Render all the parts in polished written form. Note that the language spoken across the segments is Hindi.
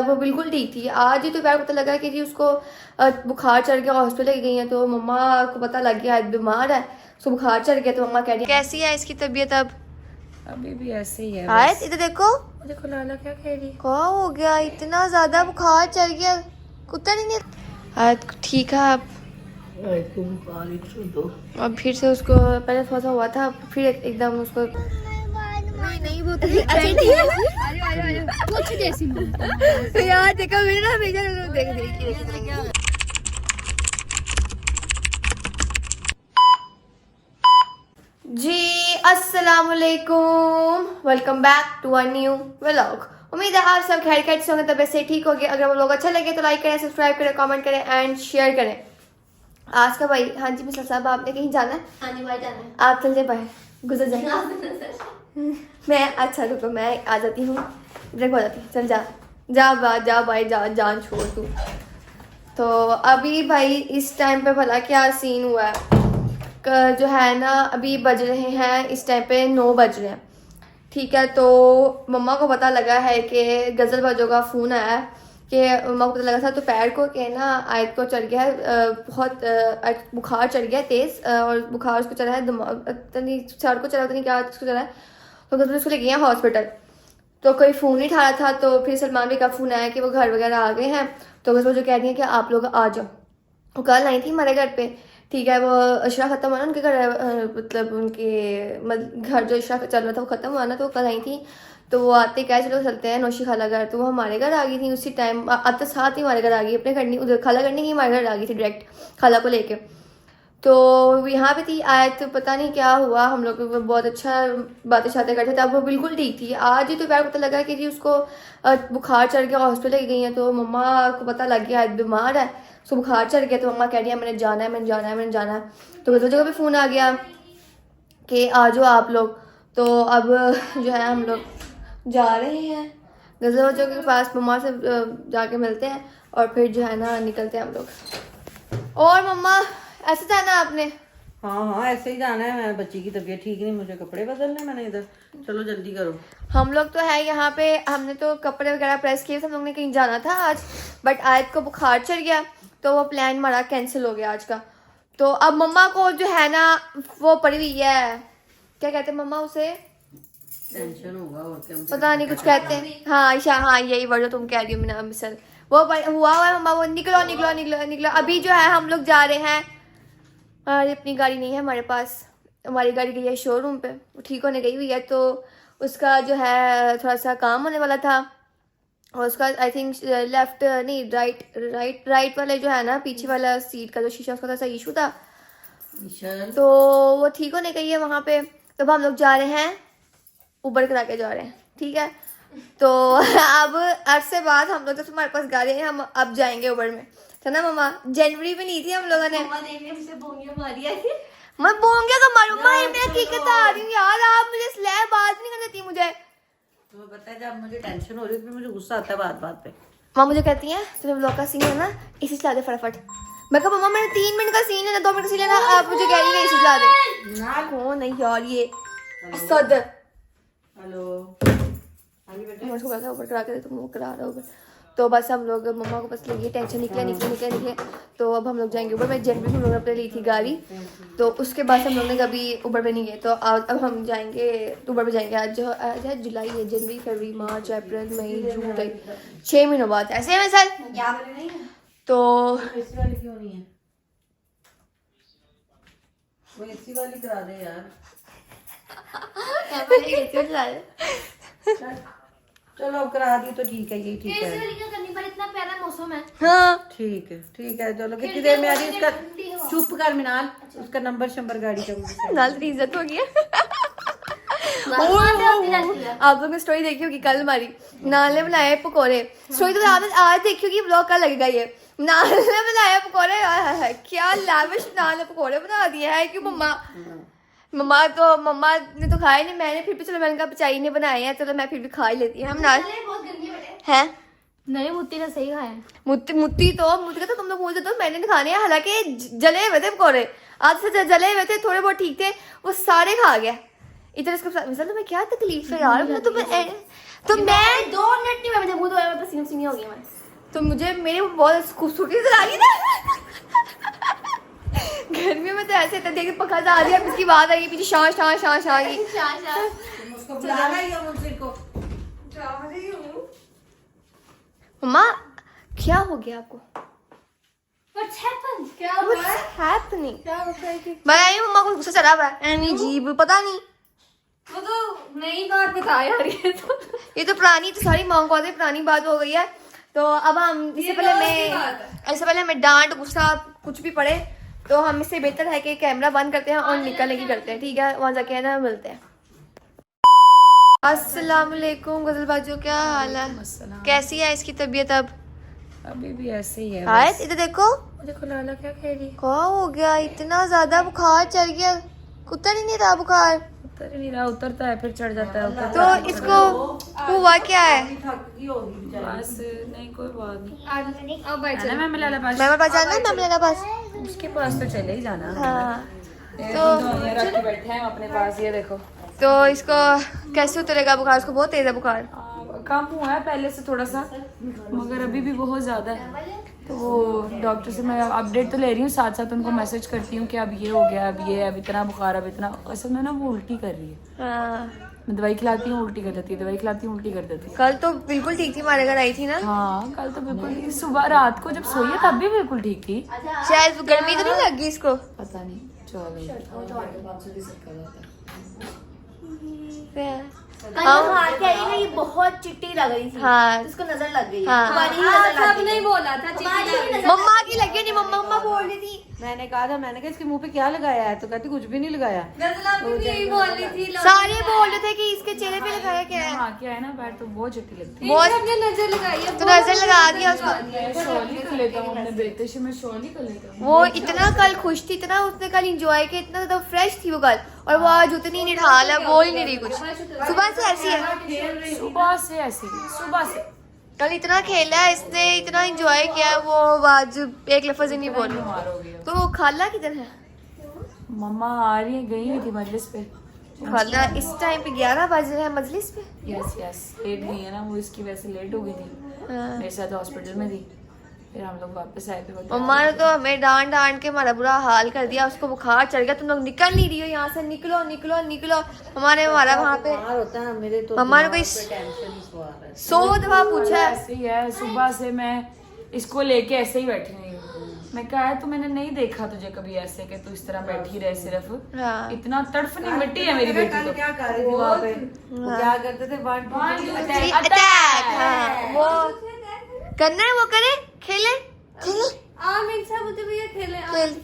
वो बिल्कुल ठीक थी। आज ही तो पैर पता लगा कि जी उसको बुखार चढ़ गया, हॉस्पिटल गई है तो मम्मा को पता लग गया बीमार है, उसको बुखार चढ़ गया। तो मम्मा कह रही कैसी है इसकी तबीयत अब? अभी भी ऐसे ही है आयत इधर देखो, देखो लाला क्या कह रही है। क्या हो गया, इतना ज्यादा बुखार चढ़ गया, कुत्ता नहीं। आयत ठीक है अब? अब फिर से उसको पहले थोड़ा सा हुआ था, फिर एकदम उसको नहीं वो तो कुछ जैसी यार देखो मेरे ना भेजा देख जी अस्सलाम वालेकुम, welcome back to a new vlog. उम्मीद है आप सब खैर खैर से होंगे, तबीयत से ठीक हो गए। अगर वो लोग अच्छा लगे तो लाइक करें, सब्सक्राइब करें, कमेंट करें एंड शेयर करें। आज का भाई, हाँ जी मिसल साहब आपने कहीं जाना है? हाँ जी भाई जाना है। आप चल जाए बाहर, गुजर जाए। मैं अच्छा रुको मैं आ जाती हूँ, ब्रेक हो जाती है। चल जा जा भाई जा, जान छोड़ तू। तो अभी भाई इस टाइम पे भला क्या सीन हुआ है जो है ना, अभी बज रहे हैं इस टाइम पे 9 बज रहे हैं, ठीक है। तो मम्मा को पता लगा है कि गज़ल बाजो का फ़ोन आया है कि मम्मा को पता लगा था दोपहर को कि ना आयत को चढ़ गया है बहुत बुखार चढ़ गया तेज़, और बुखार उसको चढ़ा है सर को चढ़ा नहीं क्या उसको चढ़ा है। तो गज़ल उसको ले गए हैं हॉस्पिटल। तो कोई फ़ोन नहीं उठा रहा था, तो फिर सलमान भी का फ़ोन आया कि वो घर वगैरह आ गए हैं। तो गज़ल जो कह रही है कि आप लोग आ जाओ। वो कल आई थी हमारे घर पे, ठीक है। वो इशरा ख़त्म हुआ ना उनके घर, मतलब उनके घर जो इशरा चल रहा था वो ख़त्म हुआ ना, तो वो कल आई थी। तो वो आते क्या चलो चलते हैं नौशी खाला घर, तो वो हमारे घर आ गई थी उसी टाइम। आते साथ ही हमारे घर आ गई, अपने घर नहीं उधर खाला घर नहीं, हमारे घर आ गई थी डायरेक्ट खाला को लेके। तो यहाँ पे थी आयत, तो पता नहीं क्या हुआ, हम लोग बहुत अच्छा बातें शातें करते थे। अब वो बिल्कुल ठीक थी। आज ही तो पैर पता लगा कि जी उसको बुखार चढ़ गया, हॉस्पिटल गई है तो मम्मा को पता लग गया बीमार है, उसको बुखार चढ़ गया। तो मम्मा कह रही है मैंने जाना है, मैंने जाना है, मैंने जाना है। तो गज़ल जगह पे फ़ोन आ गया कि आ जाओ आप लोग। तो अब जो है हम लोग जा रहे हैं गज़ल वजह के पास, मम्मा से जाके मिलते हैं और फिर जो है ना निकलते हैं हम लोग। और मम्मा ऐसे जाना आपने? हाँ हाँ ऐसे ही जाना है। मैं बच्ची की तबीयत ठीक नहीं, मुझे कपड़े बदलने मैंने इधर। चलो जल्दी करो। हम लोग तो है यहाँ पे, हमने तो कपड़े वगैरह प्रेस किए, हम लोग ने कहीं जाना था आज, बट आयत को बुखार चढ़ गया तो वो प्लान हमारा कैंसिल हो गया आज का। तो अब मम्मा को जो है ना वो पड़ी हुई है, क्या कहते हैं मम्मा उसे, टेंशन होगा और क्या। पता नहीं कुछ कहते हैं। हाँ आयशा, हाँ यही वर्ड जो तुम कह रही हो मिना मिसल, वो हुआ है मम्मा। वो निकलो निकलो निकलो निकलो। अभी जो है हम लोग जा रहे हैं, अरे अपनी गाड़ी नहीं है हमारे पास, हमारी गाड़ी गई है शोरूम पे, वो ठीक होने गई हुई है। तो उसका जो है थोड़ा सा काम होने वाला था, और उसका आई थिंक लेफ्ट नहीं राइट वाले जो है ना पीछे वाला सीट का जो शीशा उसका थोड़ा सा इशू था, तो वो ठीक होने गई है वहाँ पे। तो अब हम लोग जा रहे हैं, उबर करा के जा रहे हैं, ठीक है। तो अब अरसे बाद हम लोग, जब तुम्हारे पास गाड़ी है हम अब जाएंगे उबर में, है ना मम्मा? जनवरी में नहीं थी हम लोगों ने, मैं बोंगे तो मारूं। मैं हकीकत आ रही हूँ यार, आप मुझे स्लैब बात नहीं कर देती मुझे। तुम्हें पता है जब मुझे टेंशन हो रही है तो मुझे गुस्सा आता है बात बात पे। माँ मुझे कहती है तुम्हें ब्लॉग का सीन है ना, इसी चला दे फटाफट। मैं कहा मम्मा मेरे 3 मिनट का सीन है ना, 2 मिनट का सीन है ना, आप मुझे कह रही है इसी चला दे। कौन नहीं यार ये सद। हेलो मैं उसको कहता ऊपर करा के दे, तुम वो करा रहे हो। तो बस हम लोग मम्मा को बस लगी टेंशन, निकले। तो अब हम लोग जाएंगे ऊबर। मैं जनवरी में हम लोगों ने अपने ली थी गाड़ी, तो उसके बाद हम लोग ने कभी ऊबर पे नहीं गए। तो अब हम जाएंगे ऊबर पे जाएंगे। आज है जुलाई है, जनवरी फरवरी मार्च अप्रैल मई जून जुलाई, 6 महीनों बाद ऐसे है सर। तो एसी वाली क्यों नहीं है? वो एसी वाली करा दे यार। चलो अब करा दी तो ठीक है, यही ठीक है। करनी पर इतना प्यारा मौसम है। हाँ ठीक है चलो। कितनी देर में आ रही है उसका? चुप कर मिनाल, उसका नंबर शंबर गाड़ी का मुझे। नाल की इज्जत हो गई आप लोग ने स्टोरी देखी होगी कल हमारी, नाल ने बनाए पकौड़े। स्टोरी तो आज देखी होगी, ब्लॉग का लगेगा ये। नाल ने बनाया पकौड़े, क्या लाविश नाल ने पकौड़े बना दिए है कि मम्मा मम्मा ने तो खाए नहीं, मैंने फिर भी चलो मैंने कहा बचाई ने बनाए हैं, चलो मैं फिर भी खा ही लेती है। हम नाल है नहीं मुत्ती का सही खाया। मुत्ती का तो तुम लोग बोलते तो मैंने नहीं खाने हैं, हालांकि जले हुए थे पकौड़े, आज से जले हुए थे, थोड़े बहुत ठीक थे, वो सारे खा गया। इधर इसके साथ मिसल तुम्हें क्या तकलीफ है यार, मैं तुम्हें तो मैं 2 मिनट नहीं, मुझे मुंह धोया, मैं पसीने हो गई मैं। तो मुझे मेरी बहुत खूबसूरती से लगी ना गर्मी में तो ऐसे था, देख पखा आ रही है, इसकी बात आई पीछे शां शां शां शां की उसको बुलाना ही है मुझसे को। मम्मा क्या हो गया आपको? What's happened? क्या हैपनिंग? क्या होता है कि मैं आई मम्मा को गुस्सा चढ़ा हुआ है, एनी जीब पता नहीं, वो तो नई बात बता यार ये तो। ये तो पुरानी, तो सारी माँ को आती पुरानी बात हो गई है। तो अब हम इससे पहले मैं डांट गुस्सा कुछ भी पड़े तो हम इससे बेहतर है कि कैमरा बंद करते हैं और निकलने की करते हैं, ठीक है? वहाँ जाके है ना मिलते हैं। अस्सलाम वालेकुम गजल बाजू, क्या हाल है? कैसी है इसकी तबीयत अब? अभी भी ऐसे ही है। आए इधर देखो, देखो लाला क्या कह रही है। क्या हो गया? इतना ज्यादा बुखार चढ़ गया, उतर ही नहीं रहा बुखार। उतर ही नहीं रहा, उतरता है फिर चढ़ जाता है। तो इसको हुआ क्या है? बस नहीं कोई बात नहीं। अब बैठ है ना मैं लाला पास, मेरे पास जाना है, मैं मेरे पास। उसके पास तो चले ही जाना। हाँ तो ये रख के बैठे हैं अपने पास, ये देखो। तो इसको कैसे उतरेगा बुखार? इसको बहुत तेज है बुखार। कम हुआ है पहले से थोड़ा सा, मगर अभी भी बहुत ज़्यादा है। तो वो डॉक्टर से मैं अपडेट तो ले रही हूँ, साथ साथ उनको मैसेज करती हूँ कि अब ये हो गया, अब ये, अब इतना बुखार, अब इतना। असल में ना वो उल्टी कर रही है। हाँ। मैं दवाई खिलाती हूँ उल्टी कर देती है, दवाई खिलाती हूँ उल्टी कर देती है। कल तो बिल्कुल ठीक थी, हमारे घर आई थी ना। हाँ कल तो बिल्कुल ठीक, सुबह रात को जब सोई है तब भी बिल्कुल ठीक थी। शायद गर्मी तो नहीं लगी इसको। पता नहीं, कल हाथ कह रही ना ये बहुत चिट्टी लग रही थी। हाँ। उसको नजर लग गई। हाँ। हमारी ही नजर लग गई। नहीं बोला था मम्मा की लगी नहीं, मम्मा बोल रही थी। मैंने कहा था, मैंने कहा इसके मुंह पे क्या लगाया है, तो कहती कुछ भी नहीं लगाया। यही बोल रही थी। सारे बोल रहे थे कि इसके चेहरे पे लगाया क्या है। हाँ क्या है ना, बैठ तो बहुत चिट्टी लगती है। बहुत हमने नजर लगाई है। तो नजर लगा दिया उसको। मैं शॉल ही कर लेता हूँ अपने बेटे से, मैं शॉल ही कर लेता हूँ। वो इतना कल खुश थी, इतना उसने कल एंजॉय किया, इतना ज्यादा फ्रेश थी वो कल, और वो आज उतनी निढाल है, बोल ही नहीं रही कुछ। सुबह से ऐसी है, सुबह से ऐसी, सुबह से कल इतना खेला है इसने, इतना एंजॉय किया, वो आज एक लफ्ज ही नहीं बोली। बीमार हो गई। तो वो खाला किधर है? मम्मा आ रही है, गई हुई थी मजलिस पे। खाला इस टाइम पे 11 बज रहे हैं मजलिस पे। यस यस, लेट गई है ना वो, इसकी वजह से लेट हो गई थी। हाँ। मेरे साथ हॉस्पिटल में थी, फिर हम लोग वापस आए। फिर मम्मा ने तो हमें डांट डांट के हमारा बुरा हाल कर दिया, उसको बुखार चढ़ गया, तुम लोग निकल नहीं रही हो यहाँ से, निकलो निकलो निकलो। हमारे हमारा वहाँ पे होता है मेरे तो, मम्मा ने कोई 100 दफा पूछा है। ऐसे ही है, सुबह से मैं इसको लेके ऐसे ही बैठी हुई हूँ। मैं कहा है तो मैंने नहीं देखा तुझे कभी ऐसे कि तू इस तरह बैठी रहे सिर्फ। हाँ। इतना तड़फनी मिट्टी है मेरी बेटी तो। क्या कर रही थी वहाँ पे? वो क्या करते थे? अटैक, हाँ, वो करना है, वो करे, खेले खेले खेल।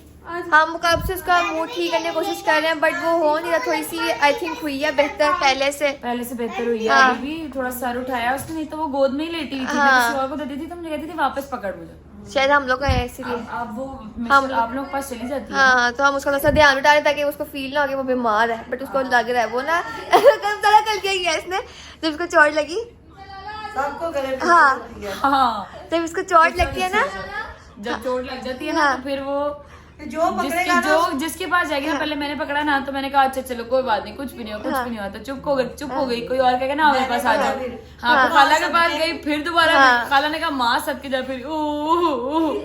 हम कब से उसका मूड ठीक करने की कोशिश कर रहे हैं, बट वो हो नहीं रहा, थोड़ी सी आई थिंक हुई है बेहतर पहले से बेहतर हुई है। हाँ। अभी भी थोड़ा सर उठाया उसने, नहीं तो वो गोद में ही लेटी हुई थी। हाँ। मैं किसी और को देती थी तो मुझे कहती थी वापस पकड़ मुझे। शायद हम लोग का है इसीलिए। अब वो हम आप लोग के पास चली जाती है। हाँ, तो हम उसका थोड़ा सा ध्यान उठा रहे ताकि उसको फील ना हो कि वो बीमार है, बट उसको लग रहा है वो ना कल क्या किया इसने, जब उसको चोट लगी, सबको गले पे हाँ लगती है। हाँ, जब उसको चोट लगती है ना, जब चोट लग जाती है ना हाँ। तो फिर वो जो पकड़ेगा ना, जिसके पास जाएगी ना, पहले मैंने पकड़ा ना तो मैंने कहा अच्छा चलो कोई बात नहीं, कुछ भी नहीं हुआ, कुछ भी नहीं हुआ। तो चुप हो गई, कोई और कहेगा ना मेरे पास आ जाओ। हाँ, तो खाला के पास गई, फिर दोबारा खाला ने कहा माँ सबकी जा, फिर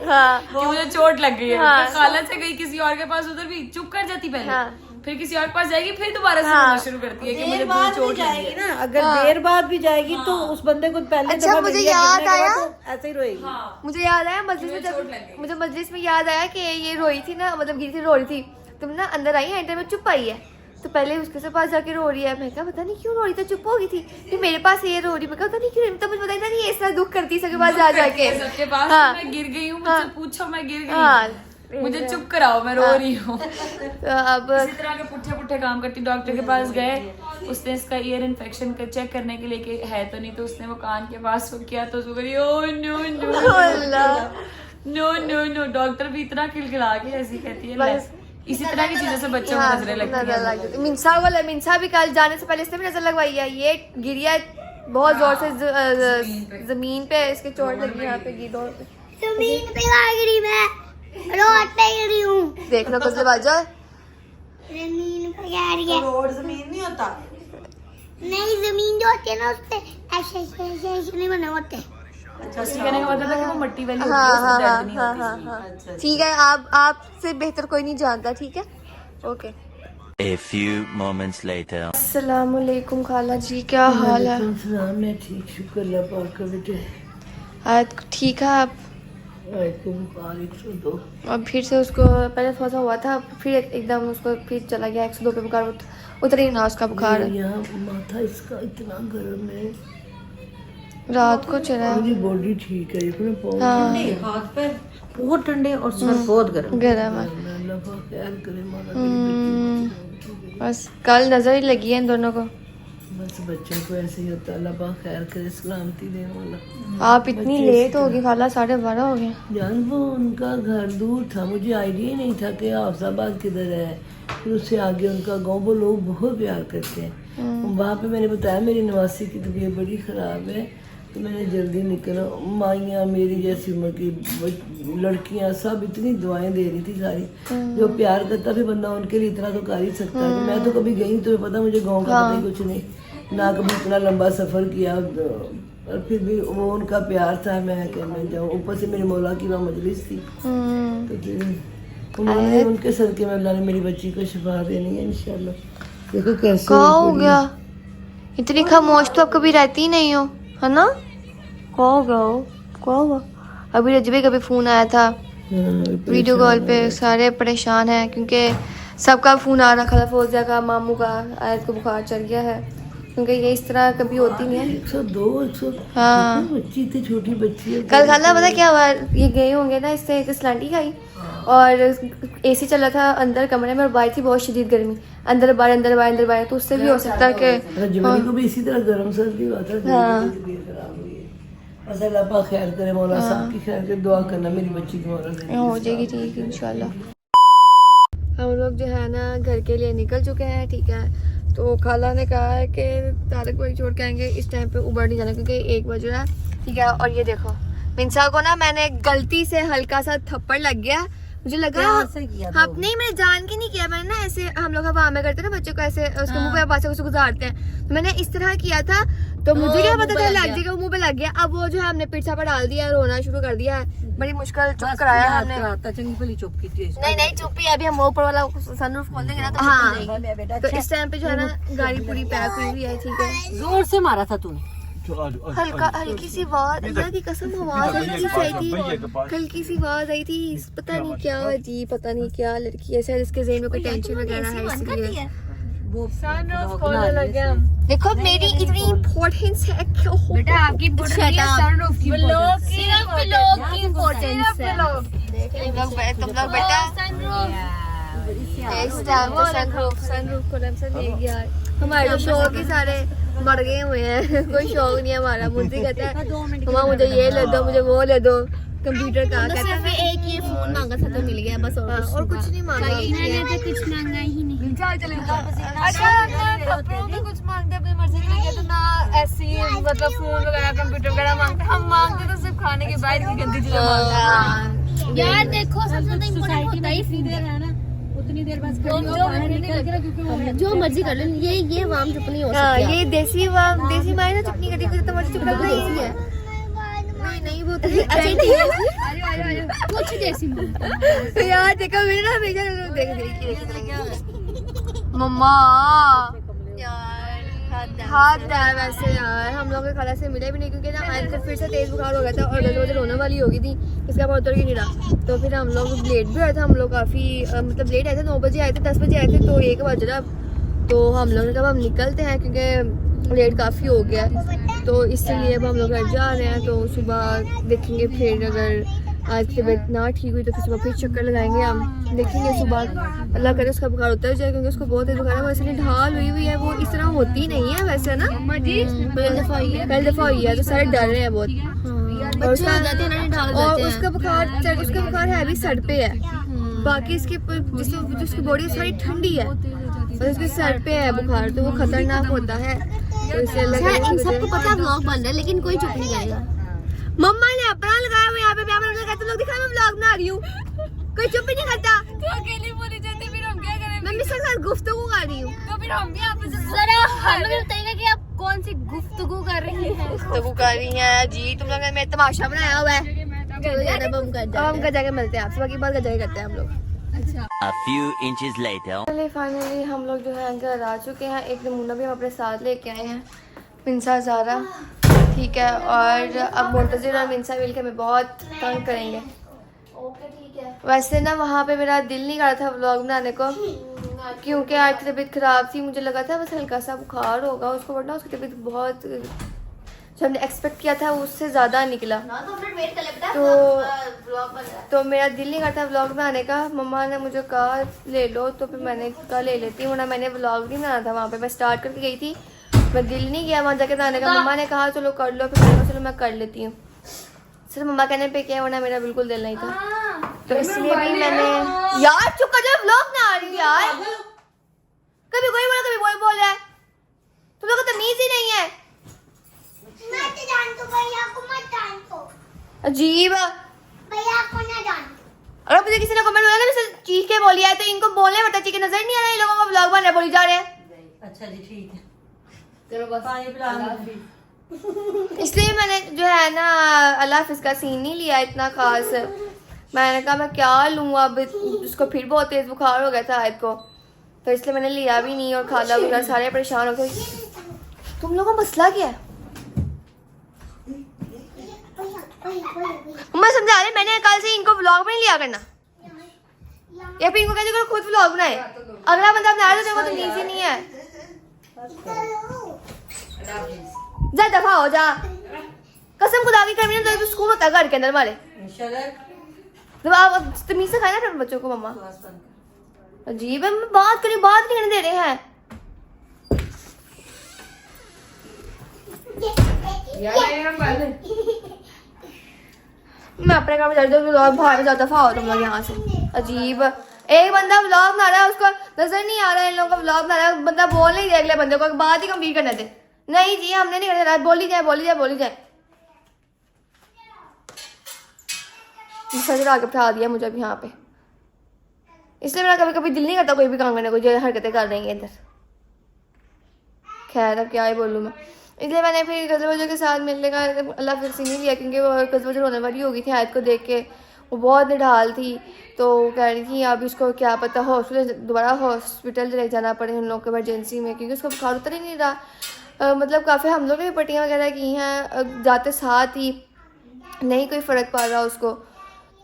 हाँ कि मुझे चोट लग गई है। हाँ। फिर खाला से गई किसी और के पास, उधर भी चुप कर जाती पहले, हाँ। फिर किसी और के पास जाएगी, फिर दोबारा से हाँ। रोना शुरू करती है कि मुझे देर बाद चोट भी लगी जाएगी है। ना, अगर देर बाद भी जाएगी तो उस बंदे को पहले अच्छा, दफा मुझे मिल गया, याद गिरने के बाद आया। तो ऐसे ही रोएगी। हाँ। मुझे याद आया मजलिस में, चोट लग जब गई। मुझे मजलिस में याद आया कि ये रोई थी ना, मतलब गिरी थी, रो रही थी, तुम ना अंदर आई एंटर में चुप आई है, तो पहले उसके से पास जाके रो रही है। मैं कहा पता नहीं क्यों रो रही थी, चुप हो गई थी, फिर मेरे पास ये रो रही, मैं कहा पता नहीं क्यों, तो मुझे पता ही नहीं ये इस तरह दुख करती सबके पास जा जाके। सबके पास हाँ। मैं गिर गई हूँ, हाँ। मुझसे पूछो मैं गिर गई हाँ। हूँ। मुझे चुप कराओ, मैं रो रही हूँ। तो अब इसी तरह के पुट्ठे पुट्ठे काम करती। डॉक्टर के पास गए, उसने इसका ईयर इन्फेक्शन का चेक करने के लिए कि है तो नहीं, तो उसने वो कान के पास वो किया तो उसको करी oh no no no no no. Doctor भी इतना खिलखिला के ऐसी कहती है। बस। इसी तरह की चीजों से बच्चों को नजरें लगती है। मिंसा भी कल जाने से पहले इसने भी नजर लगवाई है, ये गिरिया बहुत जोर से जमीन पे, इसके चोट लगी यहाँ पे, गिरो जमीन पे गिरी, मैं रोड पे गिरी हूँ। देख लो कुछ बाजो, जमीन पे गिरी है। रोड जमीन नहीं होता, नहीं जमीन जो होती है ना उस पे ऐसे ऐसे ऐसे ऐसे नहीं बने होते। उसके कहने का मतलब है कि वो मट्टी वाली होती है, हाँ उससे हाँ दर्द नहीं हाँ होती। हाँ हाँ ठीक है, आपसे बेहतर कोई नहीं जानता, ठीक है, okay. A few moments later. अस्सलाम वालेकुम खाला जी, क्या हाल है? मैं ठीक, शुक्र अल्लाह पाक का बेटे। आज ठीक है आप? आज को बुखार 102। और फिर से उसको पहले थोड़ा सा हुआ था, फिर एकदम उसको फिर चला गया 102 पे बुखार, उतर ही ना उसका बुखार। यहाँ माथा इसका इतना गर्म है, रात को चला है। मेरी बॉडी ठीक है लेकिन बहुत हाँ हाथ पैर बहुत ठंडे और सर बहुत गर्म। गर्म है। अल्लाह पाक ख्याल करे मारा मेरी बच्ची को। बस कल नजर ही लगी है इन दोनों को। बस बच्चों को ऐसे ही होता है, अल्लाह पाक खैर करे, सलामती दे वाला। आप इतनी लेट होगी खाला, 12:30 हो गए। जान वो उनका घर दूर था, मुझे आइडिया ही नहीं था कि हाफजाबाद किधर है। फिर उससे आगे उनका गांव, वो लोग बहुत प्यार करते हैं। वहाँ पे मैंने बताया मेरी नवासी की तबीयत बड़ी ख़राब है, तो मैंने जल्दी निकला। माइयाँ मेरी जैसी उम्र की लड़कियाँ सब इतनी दुआएं दे रही थी सारी। जो प्यार करता फिर बंदा उनके लिए इतना तो कर ही सकता है। मैं तो कभी गई तो पता मुझे गाँव का पता ही कुछ नहीं, ना कभी इतना लंबा सफ़र किया, और फिर भी वो उनका प्यार था मैं कि मैं जाऊँ। ऊपर से मेरी मौला की वहाँ मजलिस थी, तो फिर उन्होंने उनके सदके में अल्लाह ने मेरी बच्ची को शिफा देनी है इंशाल्लाह। देखो कैसे क्या हो गया, इतनी खामोश तो आप कभी रहती ही नहीं हो, है ना? क्या हो गया हो, क्या हुआ? अभी रजबे का भी फोन आया था वीडियो कॉल पे, सारे परेशान हैं क्योंकि सबका फोन आ रहा, खाला फौजिया का, मामू का, आयत को बुखार चढ़ गया है, क्योंकि ये इस तरह कभी होती नहीं है। 102 100 हाँ बच्ची इतनी छोटी बच्ची है। कल खाला पता क्या हुआ, ये गए होंगे ना, इससे एक सलांटी खाई और एसी चल रहा था अंदर कमरे में और बाहर थी बहुत शदीद गर्मी, अंदर बाहर अंदर बाहर अंदर बाहर, तो उससे भी हो सकता है कि रजवानी को भी इसी तरह गर्म सर्दी हुआ था, तबीयत खराब हुई है। बस अल्लाह पाक खैर करे, मौला साहब की खैर करे, दुआ करना मेरी बच्ची की मौला दे। हो जाएगी ठीक इंशाल्लाह। हम लोग जो है ना घर के लिए निकल चुके हैं, ठीक है। तो खाला ने कहा है कि तारक भाई छोड़ के आएंगे, इस टाइम पे उबर नहीं जाना क्योंकि 1 बज रहा है, ठीक है। और ये देखो मिंसा को ना मैंने गलती से हल्का सा थप्पड़ लग गया, मुझे लगा हाँ नहीं, मैंने जान के नहीं किया, मैंने ना ऐसे, हम लोग हवा में करते ना बच्चों को ऐसे उसके मुंह पे पास से गुजारते हैं, तो मैंने इस तरह किया था, तो मुझे क्या पता था लग जाएगा, मुंह पे लग गया। अब वो जो है हमने पीछा पर डाल दिया, रोना शुरू कर दिया है, बड़ी मुश्किल चुप कराया हमने। नहीं नहीं चुप ही, अभी हम ऊपर वाला सनरूफ खोल देंगे ना तो हाँ। तो इस टाइम पे जो है ना गाड़ी पूरी पैक हुई हुई है, ठीक है। जोर से मारा था तूने? हल्की सी आवाज, अल्लाह की कसम आवाज हल्की सी आई थी, हल्की सी आवाज आई थी, पता नहीं क्या जी, पता नहीं क्या लड़की है शायद, इसके ज़हन में कोई टेंशन वगैरह है इसलिए वो सनरूफ खोलने लगे हम। देखो मेरी इतनी इम्पोर्टेंस है, बेटा आपकी सनरूफ की व्लॉग सिर्फ व्लॉग की इम्पोर्टेंस है। तुम लोग बेटा इस टाइम पे सनरूफ खोलने से नहीं गया, हमारे तो शौक ही सारे बढ़ गए हुए हैं, कोई शौक नहीं है हमारा। मुझे कहता है मम्मा मुझे ये ले दो, मुझे वो ले दो, कंप्यूटर का कहता है। एक ये फोन मांगा था तो मिल गया बस, और कुछ नहीं मांगा। मैंने तो कुछ मांगा ही नहीं। अच्छा कपड़ों में कुछ मांगते अपनी मर्जी के लिए, तो ना ऐसी मतलब फोन वगैरह कंप्यूटर वगैरह मांगते, हम मांगते तो सिर्फ खाने के बाहर की गंदी चीजें मांगते। यार देखो सबसे ज्यादा इम्पोर्टेंट होता है इतनी देर है ना, उतनी देर बाद जो मर्जी कर लो, ये वाम चुप नहीं हो सकती। ये देसी माँ ना चटनी कटी कुछ तुम्हारी चुप करना ही है। नहीं वो तो कुछ देसी तो यार देखो मेरे ना हमेशा देख मम्मा यार हाथ है वैसे यार, हम लोग खाला से मिले भी नहीं क्योंकि ना आज फिर से तेज बुखार हो गया था और गले रोने वाली हो गई थी, इसका बहुत उतर ही नहीं रहा। तो फिर हम लोग लेट भी आए थे, हम लोग काफ़ी मतलब लेट आए थे, 9 बजे आए थे, 10 बजे आए थे, तो 1 बज रहा। तो हम लोग ने कहा हम निकलते हैं क्योंकि लेट काफ़ी हो गया, तो इसलिए अब हम लोग घर जा रहे हैं। तो सुबह देखेंगे, फिर अगर आज की तबीयत ना ठीक हुई तो फिर सुबह फिर चक्कर लगाएंगे, हम देखेंगे सुबह, अल्लाह करे उसका बुखार उतर जाए क्योंकि उसको बहुत तेज बुखार है। वो इसलिए ढाल हुई हुई है, वो इस तरह होती नहीं है वैसे ना, पहली दफ़ा हुई है तो सारे डर रहे हैं बहुत। और उसका बुखार है भी सर पे है, बाकी इसकी जिसकी बॉडी सारी ठंडी है और उसके सर पे है बुखार, तो वो खतरनाक होता है। तो इसलिए इन सबको पता व्लॉग बन रहा है लेकिन कोई चुप नहीं करेगा। मम्मा ने अपना लगाया हुआ यहाँ पे, तुम लोग दिखा मैं व्लॉग बना रही हूँ, कोई चुप ही नहीं करता। तो अकेली बोली जाती, फिर हम क्या करें? मम्मी उसके साथ गुफ्तगू कर रही हूँ। तो फिर हम भी आपस में जरा हमें भी बताइएगा कि आप कौन सी गुफ्तगू कर रही हैं। गुफ्तगू कर रही हैं जी, तुम लोगों ने मेरा तमाशा बनाया हुआ है। अब हम घर जाके मिलते हैं आपसे, बाकी बात घर जाके करते हैं हम लोग। A few inches later. Finally हम लोग जो है घर आ चुके हैं। एक नमूना भी हम अपने साथ लेके आए हैं, मिंसा ज़ारा, ठीक है। और अब मुंतज़िर और मिंसा मिल के हमें बहुत तंग करेंगे। वैसे ना वहाँ पे मेरा दिल नहीं कर रहा था व्लॉग बनाने को, क्योंकि आज की तबीयत ख़राब थी। मुझे लगा था बस हल्का सा बुखार होगा उसको, वरना उसकी तबीयत बहुत, जो हमने एक्सपेक्ट किया था उससे ज़्यादा निकला। तो मेरा दिल नहीं करता व्लॉग बनाने का। मम्मा ने मुझे कहा ले लो, तो फिर मैंने कहा ले लेती हूँ, वरना मैंने व्लॉग नहीं बनाना था। वहाँ पे मैं स्टार्ट करके गई थी, मैं दिल नहीं किया वहाँ जाके बनाने का। मम्मा ने कहा चलो कर लो, फिर मैंने कहा चलो मैं कर लेती हूँ। सिर्फ मम्मा कहने पे किया, वरना मेरा बिल्कुल दिल नहीं था। तो इसलिए भी मैंने, यार चुप कर जाओ, व्लॉग ना आ रही यार। कभी कोई बोला कभी कोई बोल रहा है, तुम लोग को तमीज ही नहीं है। अजीब, अगर मुझे किसी ने कमेंट बोला ना चीख के बोली है, तो इनको बोलने पड़ता है, नजर नहीं आ रहा है लोगों को व्लॉग बन रहा है, बोली जा रहे हैं। अच्छा जी ठीक है, चलो बस पानी पिला दो। इसलिए मैंने जो है ना अल्लाह हाफिज़ का सीन नहीं लिया इतना खास। मैंने कहा मैं क्या लूँ, अब उसको फिर बहुत तेज बुखार हो गया था आयत को, तो इसलिए मैंने लिया भी नहीं। और खाला वगैरह सारे परेशान हो गए। तुम लोगों का मसला क्या है? मैं समझा रही, मैंने कल से इनको व्लॉग में नहीं लिया करना, या फिर इनको कहते करो खुद व्लॉग बनाए। अगला बंदा बना रहा है तो नीचे नहीं है। जा दफा हो जा, कसम खुदा की करनी तो सुकून होता है घर के अंदर हमारे। जब आप तमीज से खाए ना अपने बच्चों को। मम्मा अजीब है, बात करें, बात नहीं करने दे रहे हैं। मैं अपने घर में चल जाऊँ, बाहर में ज्यादा दफा हो तुम लोग यहाँ से। अजीब, एक बंदा व्लॉग बना रहा है, उसको नजर नहीं आ रहा है इन लोगों का व्लॉग बना रहा है। बंदा बोल नहीं दे अगले बंदे को, बात ही कंप्लीट करने दे। नहीं जी हमने नहीं करना, बोली जाए बोली जाए बोली जाए। सजर आगे बिठा दिया मुझे अभी यहाँ पे, इसलिए मेरा कभी कभी दिल नहीं करता कोई भी काम करने को जो हरकतें कर रही हैं इधर। खैर अब क्या ही बोलूँ मैं, इसलिए मैंने फिर गजल वजह के साथ मिलने का अल्लाह फिर से नहीं लिया, क्योंकि वो गजल वजह होने वाली होगी थी आयत को देख के। वो बहुत निढाल थी, तो कह रही थी अब इसको क्या पता दोबारा हॉस्पिटल ले जाना पड़े हम लोग को इमरजेंसी में, क्योंकि उसका बुखार उतर ही नहीं रहा। मतलब काफ़ी हम लोग ने भी पट्टियाँ वगैरह की हैं, जाते साथ ही नहीं कोई फ़र्क पड़ रहा उसको।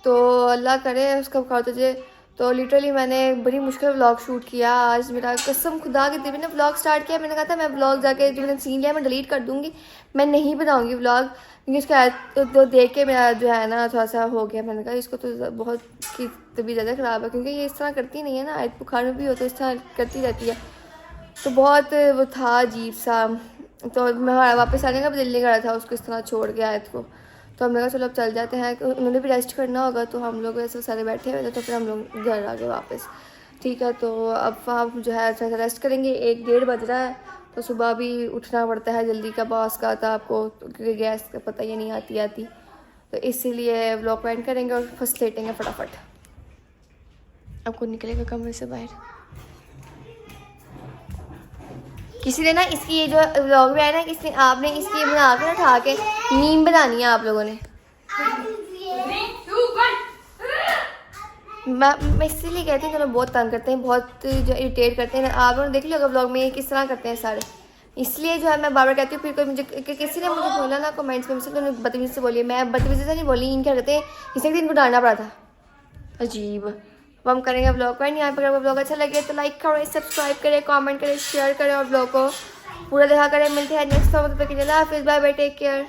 तो अल्लाह करे उसका बुखार उतर। तो लिटरली मैंने बड़ी मुश्किल व्लॉग शूट किया आज। मेरा कसम खुदा के मैंने व्लॉग स्टार्ट किया, मैंने कहा था मैं व्लॉग जाके जो मैंने सीन लिया मैं डिलीट कर दूँगी, मैं नहीं बनाऊँगी व्लॉग, क्योंकि उसका तो देख के मेरा जो है ना थोड़ा सा हो गया। मैंने कहा इसको तो बहुत की तबीयत ज़्यादा ख़राब है, क्योंकि ये इस तरह करती नहीं है ना, आयत बुखार में भी हो तो इस तरह करती रहती है। तो बहुत वो था अजीब सा। तो मैं वापस आने का भी दिल नहीं कर रहा था उसको इस तरह छोड़ के आयत को। तो हमने कहा चलो अब चल जाते हैं, उन्होंने भी रेस्ट करना होगा। तो हम लोग ऐसे सारे बैठे हुए थे, तो फिर हम लोग घर आ गए वापस। ठीक है, तो अब आप जो है थोड़ा सा रेस्ट करेंगे। 1-1:30 बज रहा है, तो सुबह भी उठना पड़ता है जल्दी का, बॉस का आता आपको, क्योंकि गैस का पता ही नहीं आती। तो इसीलिए व्लॉग को एंड करेंगे और फर्स्ट लेटेंगे फटाफट। आपको निकलेगा कमरे से बाहर। किसी ने ना इसकी ये जो व्लॉग में आया ना, किसी आपने इसकी बना कर उठा के नीम बनानी है आप लोगों ने। मैं इसीलिए कहती हूँ चलो बहुत तंग करते हैं, बहुत जो इरिटेट करते हैं। आप लोगों ने देख लिया होगा व्लॉग में ये किस तरह करते हैं सारे। इसलिए जो है मैं बार बार कहती हूँ, फिर कोई मुझे किसी ने मुझे बोला ना कमेंट्स में, तो बदतमीजी से बोलिए। मैं बदतमीजी से नहीं बोली, इनके कहते हैं इसे इनको डालना पड़ा था। अजीब। अब हम करेंगे व्लॉग को एंड। यहाँ पर अगर व्लॉग अच्छा लगे तो लाइक करें, सब्सक्राइब करें, कमेंट करें, शेयर करें और व्लॉग को पूरा देखा करें। मिलते हैं नेक्स्ट व्लॉग में, तब तक के लिए अल्लाह हाफिज़, बाय बाय, टेक केयर।